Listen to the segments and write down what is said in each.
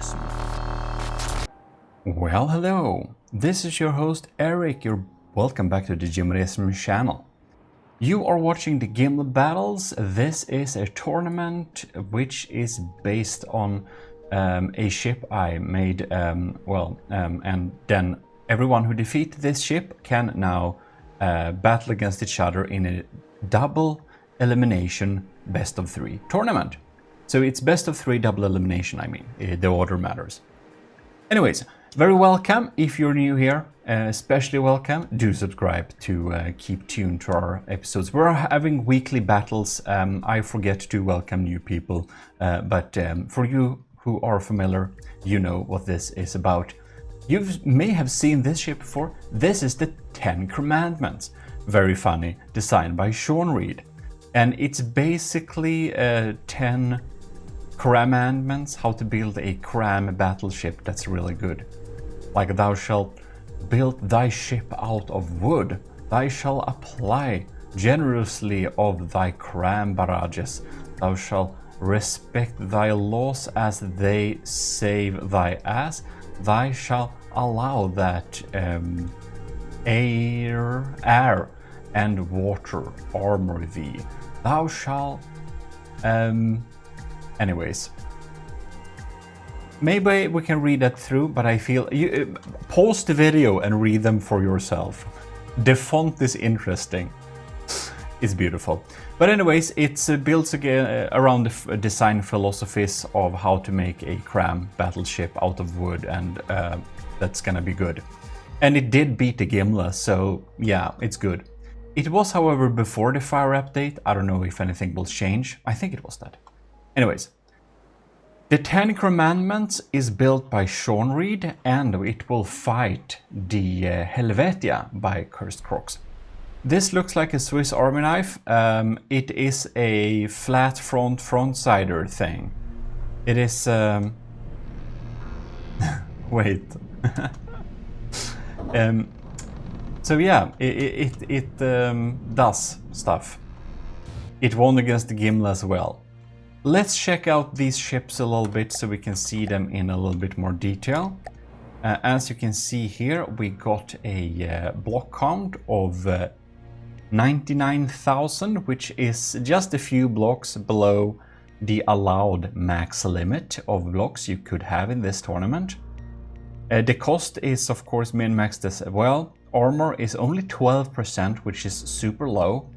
GMODISM. Well, hello. This is your host Eric. You're welcome back to the GMODISM channel. You are watching the Gimle battles. This is a tournament which is based on a ship I made. And then everyone who defeats this ship can now battle against each other in a double elimination best of 3 tournament. So it's best of 3 double elimination, I mean, the order matters. Anyways, very welcome if you're new here, especially welcome. Do subscribe to keep tuned to our episodes. We're having weekly battles. I forget to welcome new people, but for you who are familiar, you know what this is about. You may have seen this ship before. This is the 10 Crammandments. Very funny, designed by Sean Reed. And it's basically 10 Crammandments, how to build a cram battleship that's really good. Like, thou shalt build thy ship out of wood. Thou shalt apply generously of thy cram barrages. Thou shalt respect thy laws as they save thy ass. Thou shalt allow that air and water armor thee. Thou shalt anyways, maybe we can read that through, but I feel you pause the video and read them for yourself. The font is interesting. It's beautiful. But anyways, it's built again around the design philosophies of how to make a cram battleship out of wood, and that's gonna be good. And it did beat the Gimle, so yeah, it's good. It was, however, before the fire update. I don't know if anything will change. I think it was that. Anyways, the 10 Crammandments is built by Sean Reed, and it will fight the Hellvetia by Cursed Crocs. This looks like a Swiss Army knife. It is a flat front-sider thing. It is... wait. So yeah, it does stuff. It won against the Gimle as well. Let's check out these ships a little bit so we can see them in a little bit more detail. As you can see here, we got a block count of 99,000, which is just a few blocks below the allowed max limit of blocks you could have in this tournament. The cost is of course min-maxed as well. Armor is only 12%, which is super low.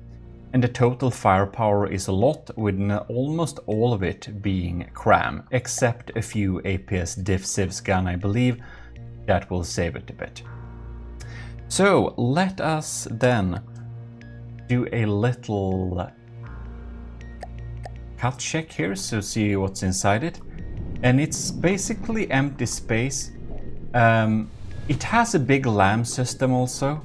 And the total firepower is a lot, with almost all of it being cram, except a few APS diff civs gun, I believe. That will save it a bit. So let us then do a little cut check here, so see what's inside it. And it's basically empty space. It has a big LAM system also,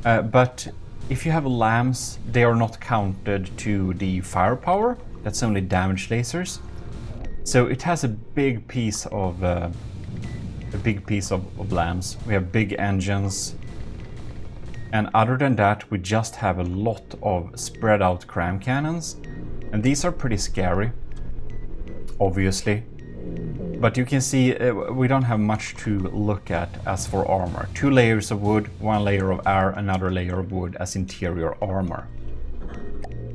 but if you have LAMs, they are not counted to the firepower. That's only damage lasers. So it has a big piece of LAMs. We have big engines, and other than that, we just have a lot of spread out cram cannons, and these are pretty scary, obviously. But you can see we don't have much to look at as for armor. 2 layers of wood, 1 layer of air, another layer of wood as interior armor.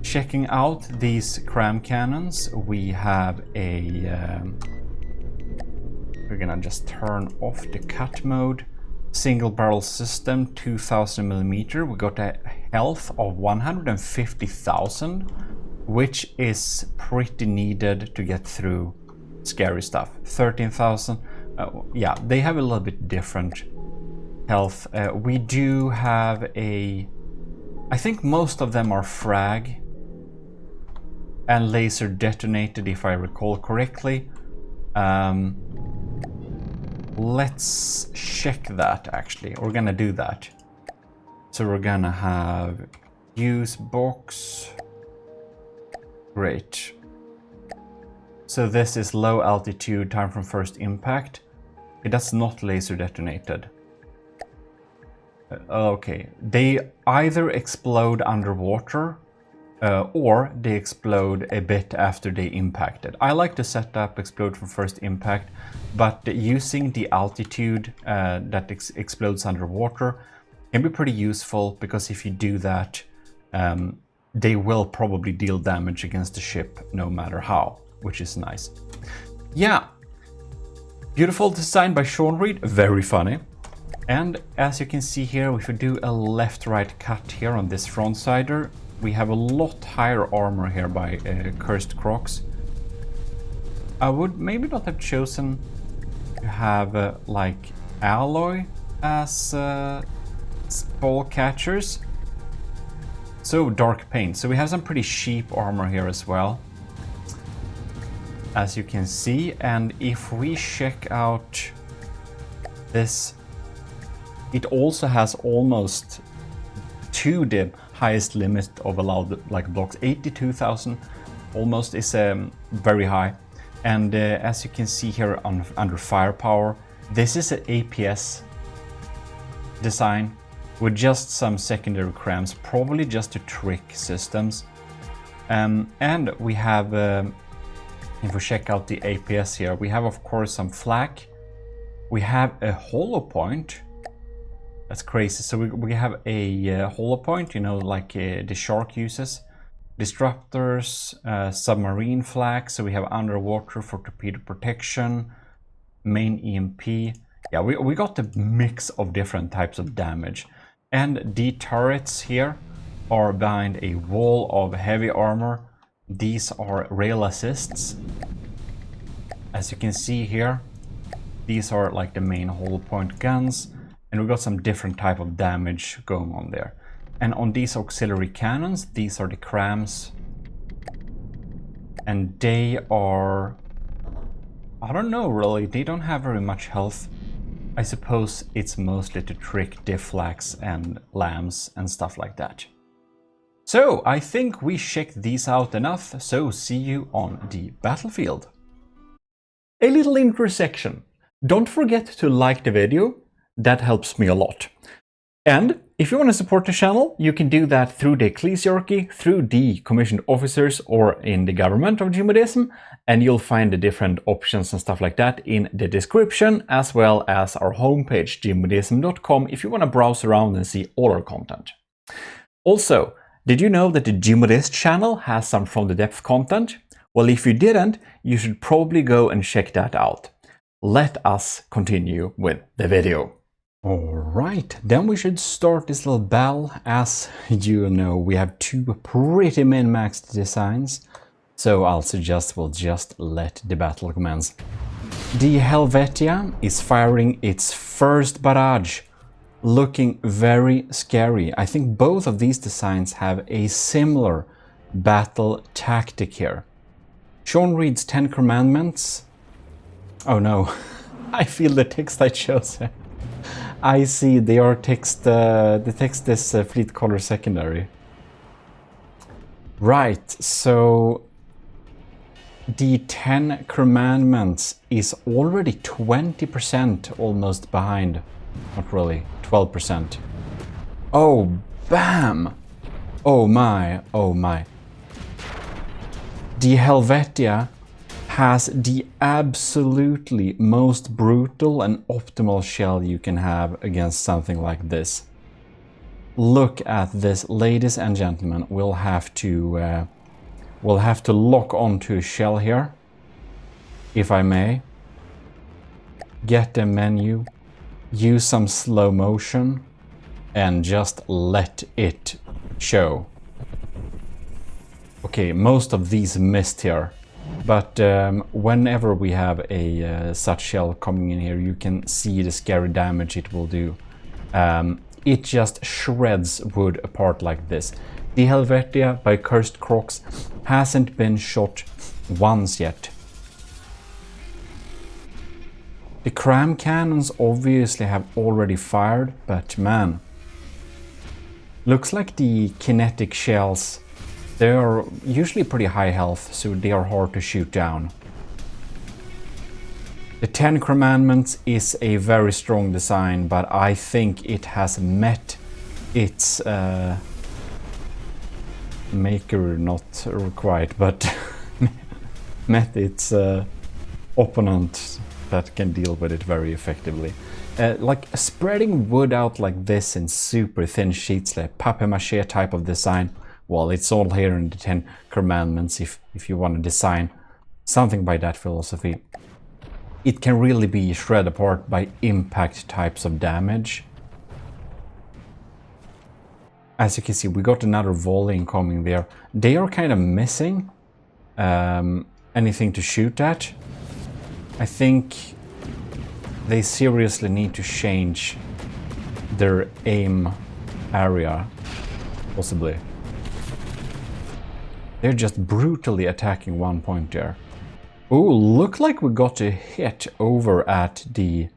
Checking out these cram cannons, we have a... we're gonna just turn off the cut mode. Single barrel system, 2000mm. We got a health of 150,000, which is pretty needed to get through scary stuff. 13,000. Yeah, they have a little bit different health. We do have a... I think most of them are frag and laser detonated, if I recall correctly. Let's check that, actually. We're gonna do that. So we're gonna have use box. Great. So this is low altitude, time from first impact. That's not laser detonated. Okay, they either explode underwater or they explode a bit after they impacted. I like to set up explode from first impact, but using the altitude that explodes underwater can be pretty useful, because if you do that, they will probably deal damage against the ship no matter how, which is nice. Yeah, beautiful design by Sean Reed, very funny. And as you can see here, if we do a left-right cut here on this front sider, we have a lot higher armor here by Cursed Crocs. I would maybe not have chosen to have like alloy as ball catchers. So dark paint. So we have some pretty cheap armor here as well, as you can see. And if we check out this, it also has almost to the highest limit of allowed like blocks. 82,000 almost is very high. And as you can see here under firepower, this is an APS design with just some secondary crams, probably just to trick systems. And we have, if we check out the APS here, we have of course some flak. We have a hollow point. That's crazy. So we have a hollow point, you know, like the shark uses. Disruptors, submarine flag, so we have underwater for torpedo protection, main EMP. Yeah, we got the mix of different types of damage. And the turrets here are behind a wall of heavy armor. These are rail assists. As you can see here, these are like the main hollow point guns, and we got some different type of damage going on there. And on these auxiliary cannons, these are the crams. And they are, I don't know really, they don't have very much health. I suppose it's mostly to trick difflax and lambs and stuff like that. So I think we checked these out enough, so see you on the battlefield. A little intersection. Don't forget to like the video, that helps me a lot. And if you want to support the channel, you can do that through the ecclesiarchy, through the commissioned officers, or in the government of GMODISM, and you'll find the different options and stuff like that in the description, as well as our homepage, gmodism.com, if you want to browse around and see all our content. Also, did you know that the GMODIST channel has some From the Depth content? Well, if you didn't, you should probably go and check that out. Let us continue with the video. Alright, then we should start this little battle. As you know, we have two pretty min-maxed designs, so I'll suggest we'll just let the battle commence. The Hellvetia is firing its first barrage, looking very scary. I think both of these designs have a similar battle tactic here. Sean Reed's 10 Commandments. Oh no, I feel the text I chose. I see, they are text, the text is fleet color secondary. Right, so the 10 Commandments is already 20% almost behind. Not really, 12%. Oh, bam! Oh my, oh my. The Hellvetia has the absolutely most brutal and optimal shell you can have against something like this. Look at this, ladies and gentlemen. We'll have to lock onto a shell here, if I may. Get the menu, use some slow motion, and just let it show. Okay, most of these missed here. But whenever we have a such shell coming in here, you can see the scary damage it will do. It just shreds wood apart like this. The Hellvetia by Cursed Crocs hasn't been shot once yet. The cram cannons obviously have already fired, but man, looks like the kinetic shells, they are usually pretty high health, so they are hard to shoot down. The 10 Commandments is a very strong design, but I think it has met its maker not required, but met its opponent that can deal with it very effectively. Like spreading wood out like this in super thin sheets, like papier-mâché type of design. Well, it's all here in the 10 Commandments if you want to design something by that philosophy. It can really be shred apart by impact types of damage. As you can see, we got another volley incoming there. They are kind of missing anything to shoot at. I think they seriously need to change their aim area, possibly. They're just brutally attacking one point there. Oh, look like we got a hit over at the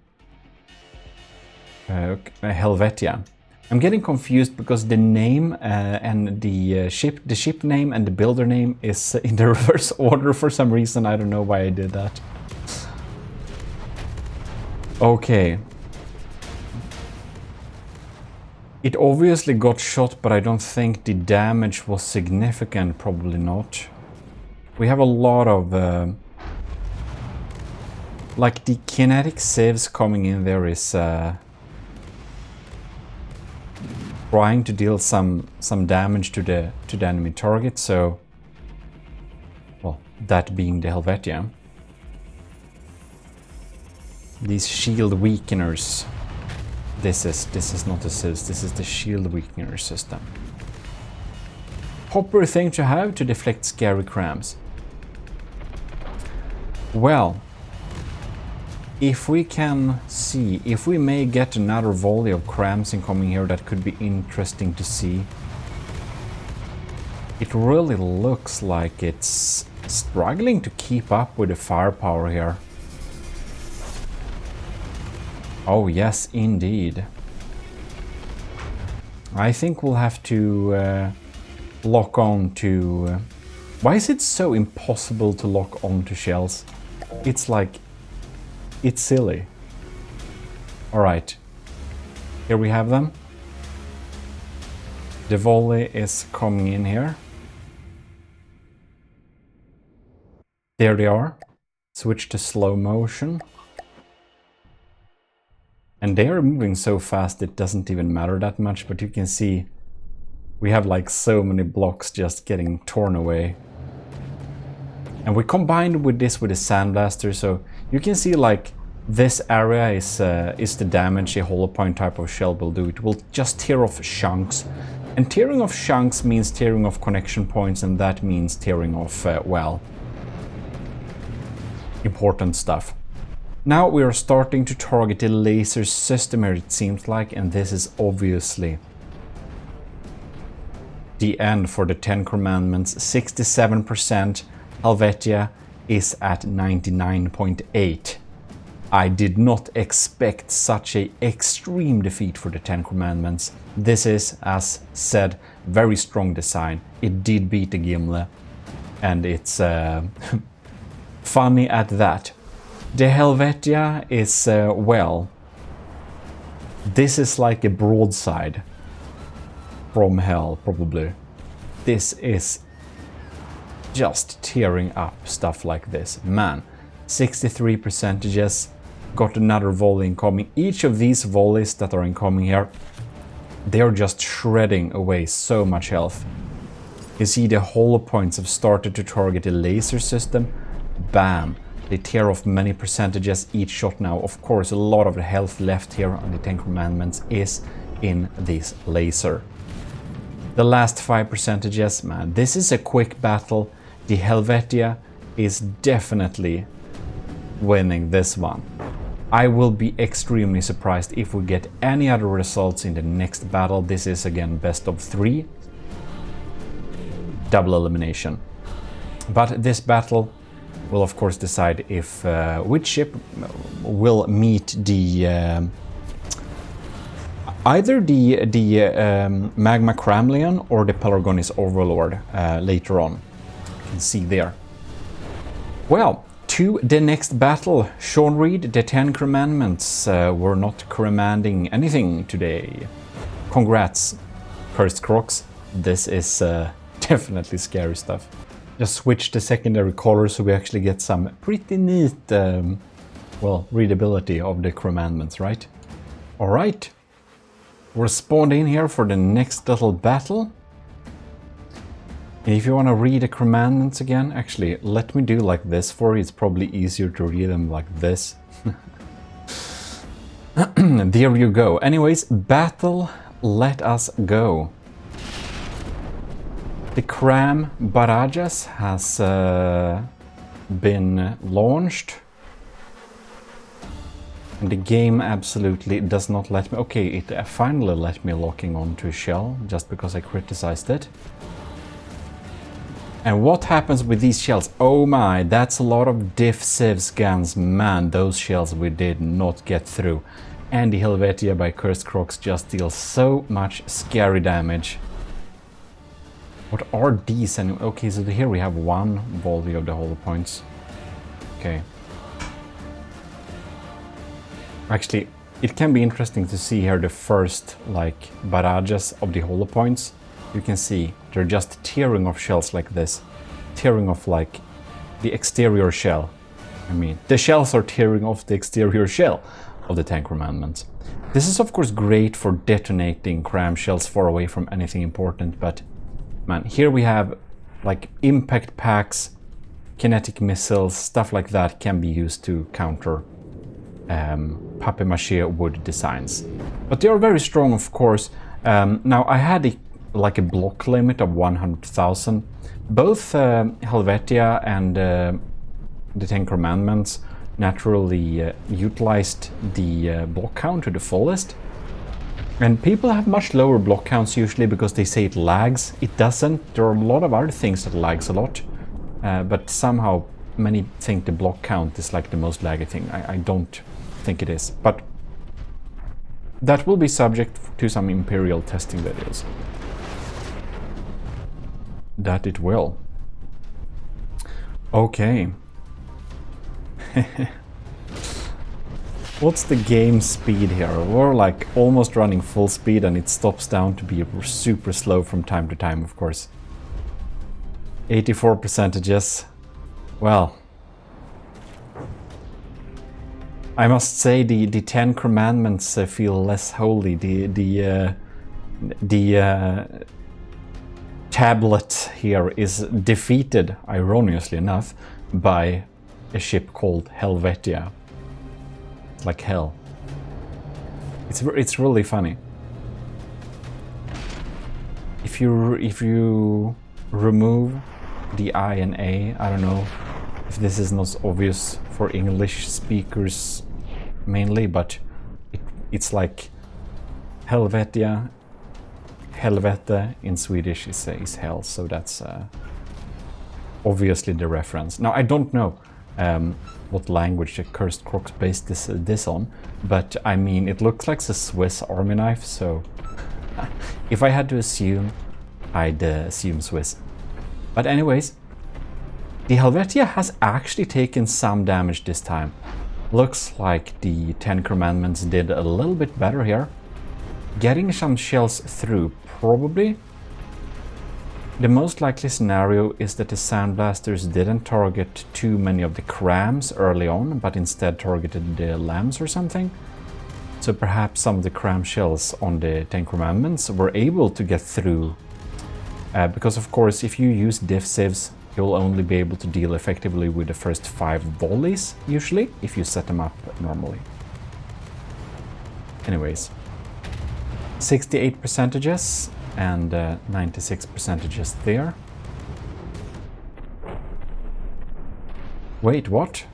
Hellvetia. I'm getting confused because the name and the ship name and the builder name is in the reverse order for some reason. I don't know why I did that. Okay. It obviously got shot, but I don't think the damage was significant. Probably not. We have a lot of like the kinetic sieves coming in there is trying to deal some damage to the enemy target. So, well, that being the Hellvetia. These shield weakeners. This is not the sieves. This is the shield weakener system. Proper thing to have to deflect scary crams. Well, if we can see, if we may get another volley of crams incoming here, that could be interesting to see. It really looks like it's struggling to keep up with the firepower here. Oh yes, indeed. I think we'll have to lock on to... why is it so impossible to lock on to shells? It's like... it's silly. Alright. Here we have them. The volley is coming in here. There they are. Switch to slow motion. And they are moving so fast it doesn't even matter that much, but you can see we have like so many blocks just getting torn away. And we combined with this with a sandblaster, so you can see like this area is the damage a hollow point type of shell will do. It will just tear off chunks. And tearing off chunks means tearing off connection points, and that means tearing off, well, important stuff. Now we are starting to target the laser system here, it seems like, and this is obviously the end for the 10 Commandments. 67%, Hellvetia is at 99.8. I did not expect such an extreme defeat for the 10 Commandments. This is, as said, very strong design. It did beat the Gimle, and it's funny at that. The Hellvetia is, well, this is like a broadside from hell, probably. This is just tearing up stuff like this. Man, 63%, got another volley incoming. Each of these volleys that are incoming here, they are just shredding away so much health. You see the hollow points have started to target the laser system. Bam! They tear off many percentages each shot now. Of course, a lot of the health left here on the 10 Commandments is in this laser. The last 5%, man, this is a quick battle. The Hellvetia is definitely winning this one. I will be extremely surprised if we get any other results in the next battle. This is again best of 3. Double elimination. But this battle will of course decide if which ship will meet the either the Magma Cramlian or the Pelargonis Overlord later on. You can see there. Well, to the next battle. Sean Reed, the 10 Commandments were not commanding anything today. Congrats, Cursed Crocs. This is definitely scary stuff. Just switch the secondary color so we actually get some pretty neat, well, readability of the Crammandments, right? Alright, we're spawned in here for the next little battle. And if you want to read the Crammandments again, actually, let me do like this for you. It's probably easier to read them like this. There you go. Anyways, battle, let us go. The Crammandments has been launched. And the game absolutely does not let me... Okay, it finally let me locking onto a shell, just because I criticized it. And what happens with these shells? Oh my, that's a lot of diff civ scans. Man, those shells we did not get through. And the Hellvetia by Cursed Crocs just deals so much scary damage. What are these? And okay, so here we have one volley of the hollow points. Okay. Actually, it can be interesting to see here the first, like, barrages of the hollow points. You can see they're just tearing off shells like this. Tearing off, like, the exterior shell. I mean, the shells are tearing off the exterior shell of the 10 Crammandments. This is, of course, great for detonating cram shells far away from anything important, but, man, here we have, like, impact packs, kinetic missiles, stuff like that can be used to counter papier-mâché wood designs. But they are very strong, of course. Now, I had a block limit of 100,000. Both Hellvetia and the 10 Crammandments naturally utilized the block count to the fullest. And people have much lower block counts usually because they say it lags. It doesn't. There are a lot of other things that lags a lot. But somehow many think the block count is like the most laggy thing. I don't think it is. But that will be subject to some Imperial testing videos. That it will. Okay. What's the game speed here? We're like almost running full speed and it stops down to be super slow from time to time, of course. 84%. Well, I must say the 10 Crammandments feel less holy. The tablet here is defeated, ironically enough, by a ship called Hellvetia. It's like hell. It's really funny. If you remove the I and A, I don't know if this is not obvious for English speakers mainly, but it's like Hellvetia. Helvete in Swedish is hell, so that's obviously the reference. Now, I don't know what language the Cursed Crocs based this on, but I mean, it looks like a Swiss army knife, so if I had to assume, I'd assume Swiss. But anyways, the Hellvetia has actually taken some damage this time. Looks like the 10 Crammandments did a little bit better here. Getting some shells through, probably. The most likely scenario is that the sandblasters didn't target too many of the crams early on, but instead targeted the lambs or something. So perhaps some of the cram shells on the 10 Crammandments were able to get through. Because of course, if you use diff civs, you'll only be able to deal effectively with the first 5 volleys, usually, if you set them up normally. Anyways. 68% and 96% there. Wait, what?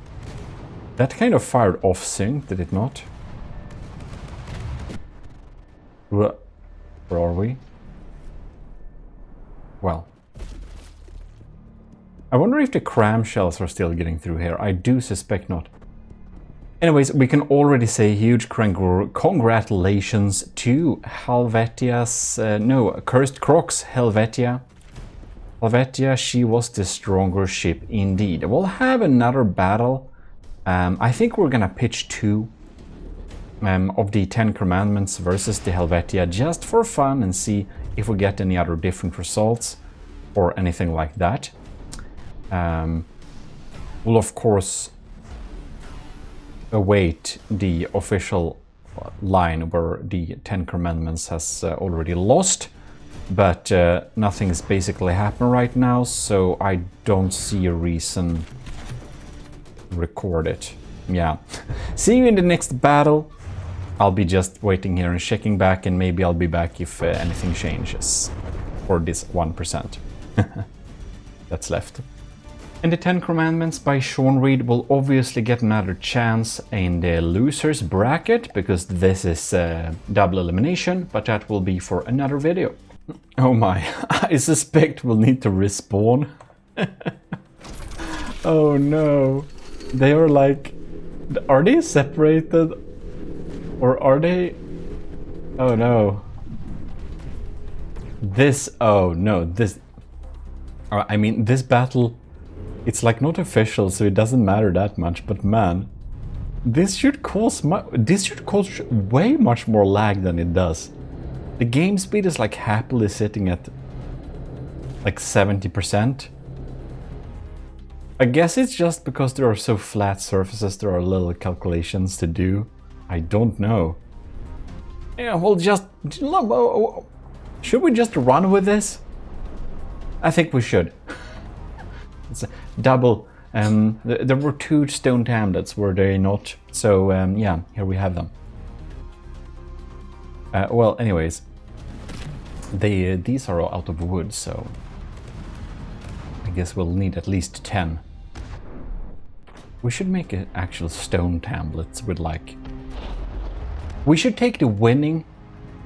That kind of fired off sync, did it not? Where are we? Well. I wonder if the cram shells are still getting through here. I do suspect not. Anyways, we can already say huge congratulations to Hellvetia's, Cursed Crocs Hellvetia. Hellvetia, she was the stronger ship indeed. We'll have another battle. I think we're gonna pitch 2 of the 10 Crammandments versus the Hellvetia just for fun and see if we get any other different results. or anything like that. We'll of course await the official line where the 10 Commandments has already lost, but nothing's basically happened right now, so I don't see a reason to record it. Yeah. See you in the next battle. I'll be just waiting here and checking back, and maybe I'll be back if anything changes for this 1% that's left. And the 10 Commandments by Sean Reed will obviously get another chance in the losers bracket, because this is double elimination, but that will be for another video. Oh my, I suspect we'll need to respawn. Oh no. They are like, are they separated? Or are they? Oh no. Oh no, I mean, this battle, it's like not official, so it doesn't matter that much, but man, this should cause way much more lag than it does. The game speed is like happily sitting at like 70%. I guess it's just because there are so flat surfaces, there are little calculations to do. I don't know. Yeah, we'll just... Should we just run with this? I think we should. It's a double. There were 2 stone tablets, were they not? So yeah, here we have them. Well, anyways, these are all out of wood, so I guess we'll need at least 10. We should make an actual stone tablets with like... We should take the winning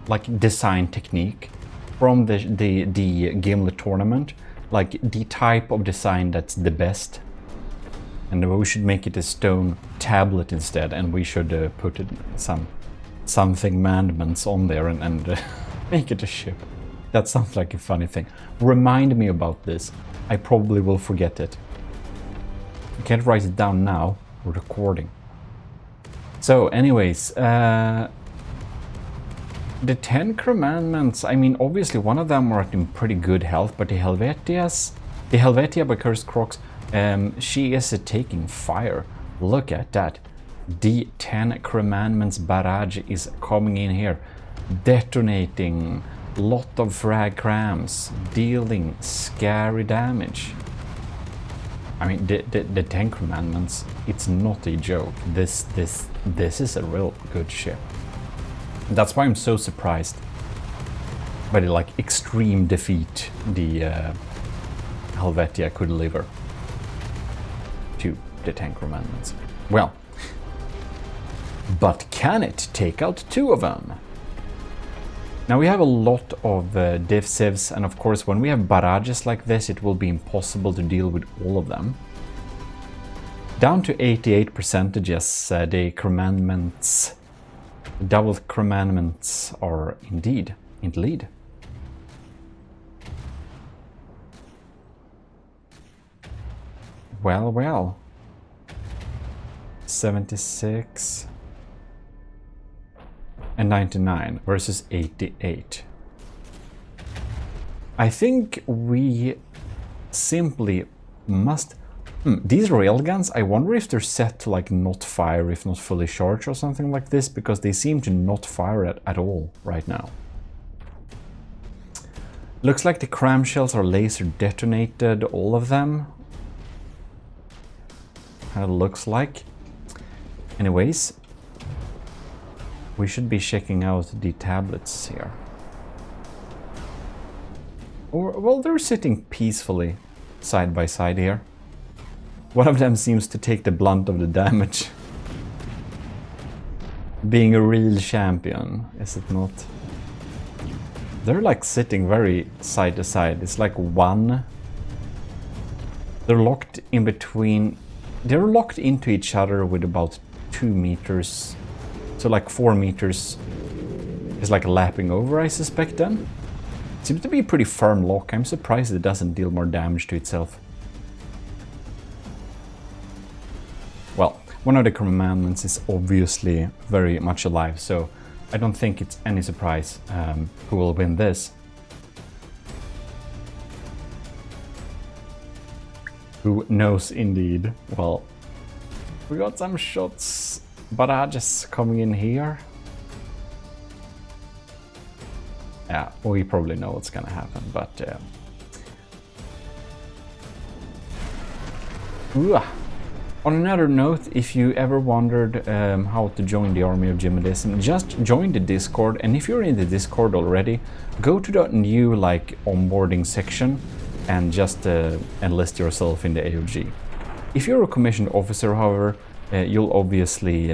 like design technique from the Gimle tournament, like the type of design that's the best, and we should make it a stone tablet instead, and we should put something Commandments on there and make it a ship. That sounds like a funny thing. Remind me about this. I probably will forget it. I can't write it down now. We're recording. So anyways, the 10 Commandments, I mean, obviously one of them are in pretty good health, but the Hellvetia by Cursed Crocs, she is taking fire. Look at that. The 10 Commandments barrage is coming in here, detonating lot of frag crams, dealing scary damage. I mean, the 10 Commandments, it's not a joke. This is a real good ship. That's why I'm so surprised by the like extreme defeat the Hellvetia could deliver to the 10 Commandments. Well, but can it take out 2 of them? Now we have a lot of div civs, and of course when we have barrages like this, it will be impossible to deal with all of them. Down to 88%, yes, the Commandments, double Commandments are indeed in the lead. Well, well. 76 and 99 versus 88. I think we simply must... These railguns, I wonder if they're set to like not fire if not fully charged or something like this, because they seem to not fire at all right now. Looks like the cram shells are laser detonated, all of them. How it looks like. Anyways, we should be checking out the tablets here. Or, well, they're sitting peacefully side by side here. One of them seems to take the blunt of the damage. Being a real champion, is it not? They're like sitting very side to side. It's like one. They're locked in between. They're locked into each other with about 2 meters. So like 4 meters is like lapping over, I suspect then. Seems to be a pretty firm lock. I'm surprised it doesn't deal more damage to itself. Well, one of the Commandments is obviously very much alive, so I don't think it's any surprise who will win this. Who knows indeed. Well, we got some shots, but are just coming in here. Yeah, we probably know what's gonna happen, but on another note, if you ever wondered how to join the army of GMODISM, just join the Discord, and if you're in the Discord already, go to the new like onboarding section and just enlist yourself in the AOG. If you're a commissioned officer, however, you'll obviously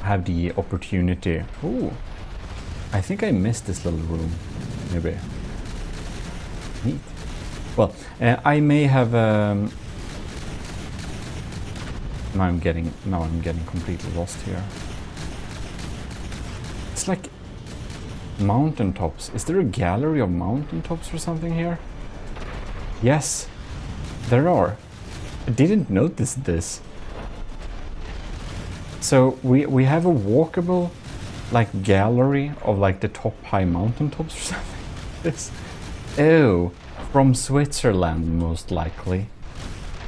have the opportunity. Ooh, I think I missed this little room, maybe. Neat. Well, I may have. Now I'm getting completely lost here. It's like mountaintops. Is there a gallery of mountaintops or something here? Yes, there are. I didn't notice this. So we have a walkable like gallery of like the top high mountaintops or something. This. Oh, from Switzerland most likely.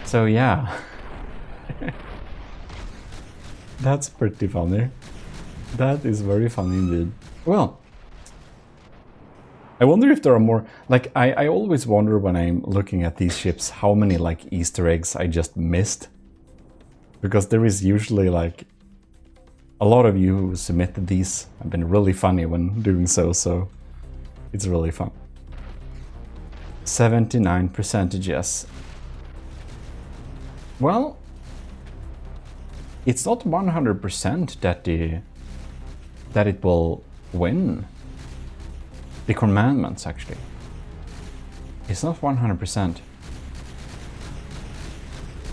So yeah. That's pretty funny. That is very funny indeed. Well, I wonder if there are more, like I always wonder when I'm looking at these ships how many like Easter eggs I just missed. Because there is usually like a lot of you who submitted these have been really funny when doing so, so it's really fun. 79% yes. Well, it's not 100% that it will win the Crammandments, actually. It's not 100%.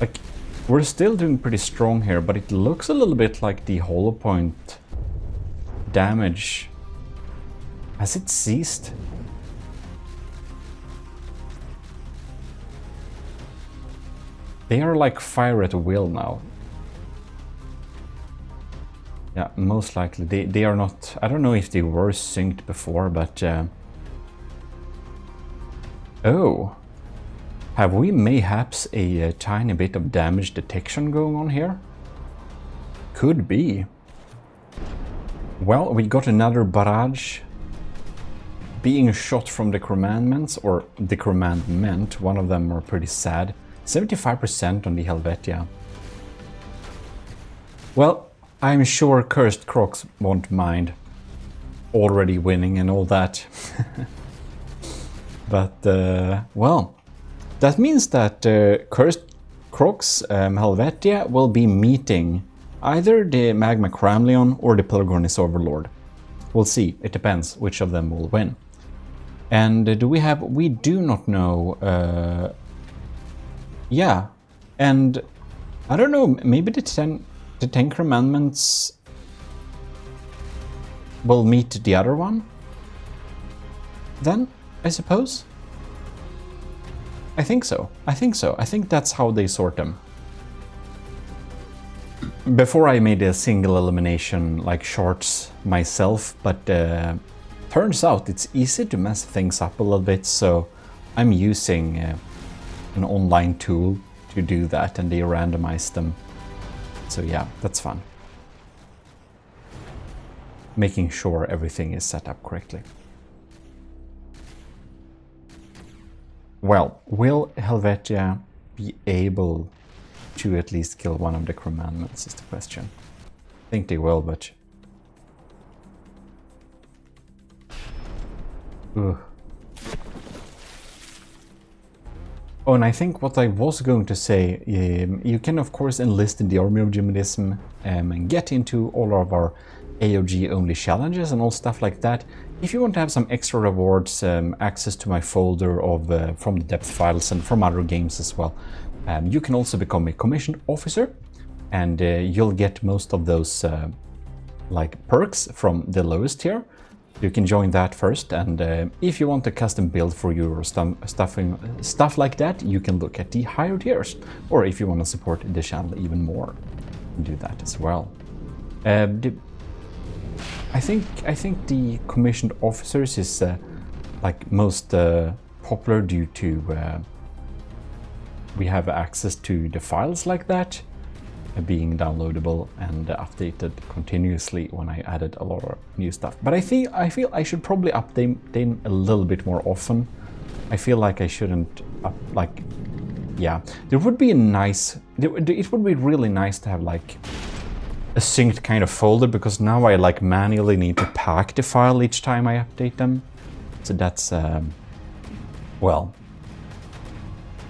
Like, we're still doing pretty strong here, but it looks a little bit like the hollow point damage. Has it ceased? They are like fire at will now. Yeah, most likely. They are not... I don't know if they were synced before, but... Oh! Have we mayhaps a tiny bit of damage detection going on here? Could be. Well, we got another barrage being shot from the Crammandments, or the Crammandment. One of them are pretty sad. 75% on the Hellvetia. Well, I'm sure Cursed Crocs won't mind already winning and all that. But, well, that means that Cursed Crocs Hellvetia will be meeting either the Magma Cramleon or the Pelagornis Overlord. We'll see, it depends which of them will win. And do we have... we do not know... yeah, and I don't know, maybe the 10 Crammandments will meet the other one? Then, I suppose? I think so. I think that's how they sort them. Before I made a single elimination like shorts myself, but turns out it's easy to mess things up a little bit, so I'm using an online tool to do that, and they randomize them. So yeah, that's fun. Making sure everything is set up correctly. Well, will Hellvetia be able to at least kill one of the Crammandments is the question. I think they will, but... Ugh. Oh, and I think what I was going to say, you can of course enlist in the army of GMODISM and get into all of our AOG only challenges and all stuff like that. If you want to have some extra rewards, access to my folder of from the depth files and from other games as well, you can also become a commissioned officer, and you'll get most of those like perks from the lowest tier. You can join that first, and if you want a custom build for you or stuff like that, you can look at the higher tiers. Or if you want to support the channel even more, you can do that as well. I think the commissioned officers is like most popular due to we have access to the files like that, being downloadable and updated continuously when I added a lot of new stuff. But I feel I should probably update them a little bit more often. I feel like I shouldn't yeah, there would be a nice, it would be really nice to have like a synced kind of folder, because now I like manually need to pack the file each time I update them. So that's well,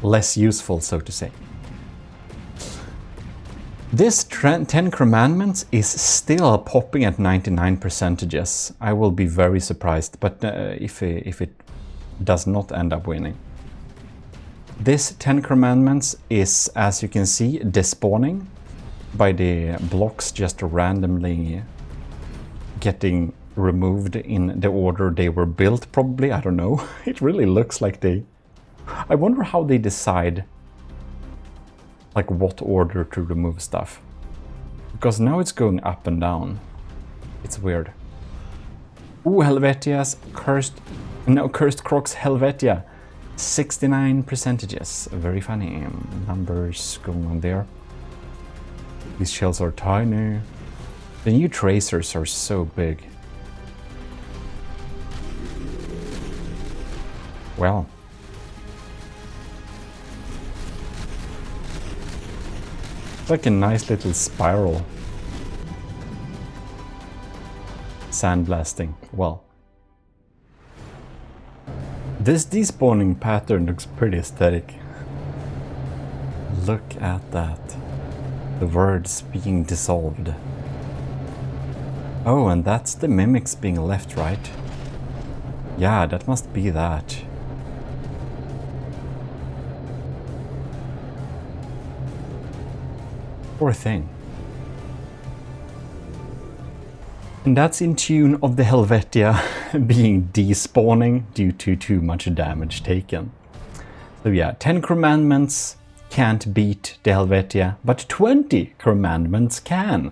less useful, so to say. This 10 Crammandments is still popping at 99%. I will be very surprised, but if it does not end up winning. This 10 Crammandments is, as you can see, despawning by the blocks just randomly getting removed in the order they were built, probably. I don't know. It really looks like they... I wonder how they decide like what order to remove stuff. Because now it's going up and down. It's weird. Ooh, Hellvetia's Cursed Croc's Hellvetia. 69%. Very funny numbers going on there. These shells are tiny. The new tracers are so big. Well. It's like a nice little spiral. Sandblasting. Well. This despawning pattern looks pretty aesthetic. Look at that. The words being dissolved. Oh, and that's the mimics being left, right? Yeah, that must be that. Poor thing. And that's in tune of the Hellvetia being despawning due to too much damage taken. So yeah, 10 Crammandments can't beat the Hellvetia, but 20 Crammandments can.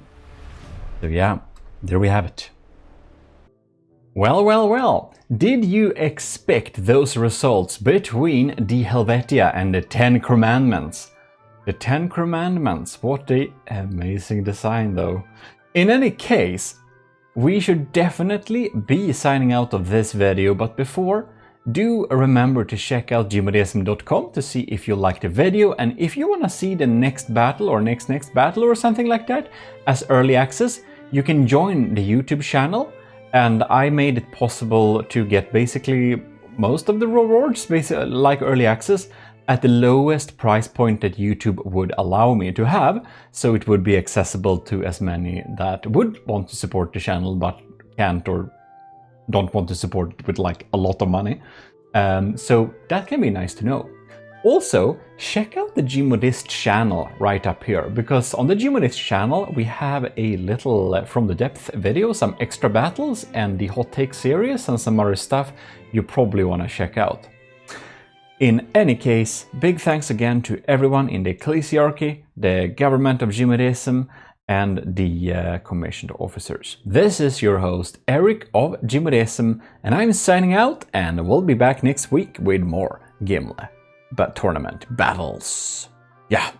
So yeah, there we have it. Well. Did you expect those results between the Hellvetia and the 10 Crammandments? The 10 Crammandments, what a amazing design though. In any case, we should definitely be signing out of this video, but before, do remember to check out GMODISM.com to see if you liked the video, and if you want to see the next battle or next battle or something like that as early access, you can join the YouTube channel, and I made it possible to get basically most of the rewards, basically like early access, at the lowest price point that YouTube would allow me to have, so it would be accessible to as many that would want to support the channel but can't or don't want to support it with like a lot of money. So that can be nice to know. Also, check out the GMODIST channel right up here, because on the GMODIST channel we have a little From the Depth video, some extra battles and the hot take series and some other stuff you probably want to check out. In any case, big thanks again to everyone in the ecclesiarchy, the government of GMODISM, and the commissioned officers. This is your host, Eric of GMODISM, and I'm signing out, and we'll be back next week with more Gimle tournament battles. Yeah.